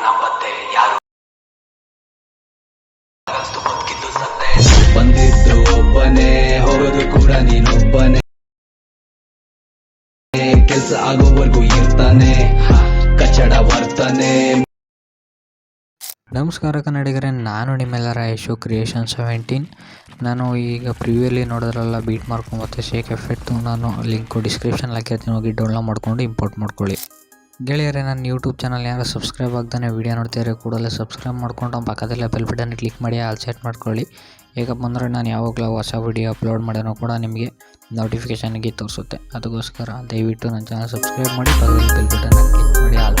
ನಾಪತ್ತೆ ಯಾರು ಬಂದಿದ್ದು ಒಬ್ಬನೇ ಹೋಗೋದು ಕೂಡ ನೀನೊಬ್ಬನೇ ಕೆಲ್ಸ ಆಗೋವರೆಗೂ ಇರ್ತಾನೆ ಕಚ್ಚಡ ಬರ್ತಾನೆ. ನಮಸ್ಕಾರ ಕನ್ನಡಿಗರೇ, ನಾನು ನಿಮ್ಮೆಲ್ಲರ ಯಶು ಕ್ರಿಯೇಷನ್ 17. ನಾನು ಈಗ ಪ್ರಿವ್ಯೂಲಿ ನೋಡೋದ್ರಲ್ಲ ಬೀಟ್ ಮಾರ್ಕು ಮತ್ತು ಶೇಕ್ ಎಫೆಕ್ಟು ನಾನು ಲಿಂಕು ಡಿಸ್ಕ್ರಿಪ್ಷನ್ ಹಾಕಿರ್ತೀನಿ, ಹೋಗಿ ಡೌನ್ಲೋಡ್ ಮಾಡ್ಕೊಂಡು ಇಂಪೋರ್ಟ್ ಮಾಡ್ಕೊಳ್ಳಿ. ಗೆಳೆಯರೇ, ನನ್ನ ಯೂಟ್ಯೂಬ್ ಚಾನಲ್ ಯಾರು ಸಬ್ಸ್ಕ್ರೈಬ್ ಆಗ್ತಾನೆ ವೀಡಿಯೋ ನೋಡ್ತಿದ್ದಾರೆ ಕೂಡಲೇ ಸಬ್ಸ್ಕ್ರೈಬ್ ಮಾಡ್ಕೊಂಡು ಪಕ್ಕದಲ್ಲೇ ಬೆಲ್ ಬಟನ್ ಕ್ಲಿಕ್ ಮಾಡಿ ಆಲ್ ಸೆಟ್ ಮಾಡ್ಕೊಳ್ಳಿ. ಹೇಗಪ್ಪ ಅಂದರೆ ನಾನು ಯಾವಾಗಲೂ ಹೊಸ ವೀಡಿಯೋ ಅಪ್ಲೋಡ್ ಮಾಡಿದ್ರು ಕೂಡ ನಿಮಗೆ ನೋಟಿಫಿಕೇಷನ್ಗೆ ತೋರಿಸುತ್ತೆ. ಅದಕ್ಕೋಸ್ಕರ ದಯವಿಟ್ಟು ನನ್ನ ಚಾನಲ್ ಸಬ್ಸ್ಕ್ರೈಬ್ ಮಾಡಿ, ಪಕ್ಕದಲ್ಲಿ ಬೆಲ್ ಬಟನ್ ಕ್ಲಿಕ್ ಮಾಡಿ ಆಲ್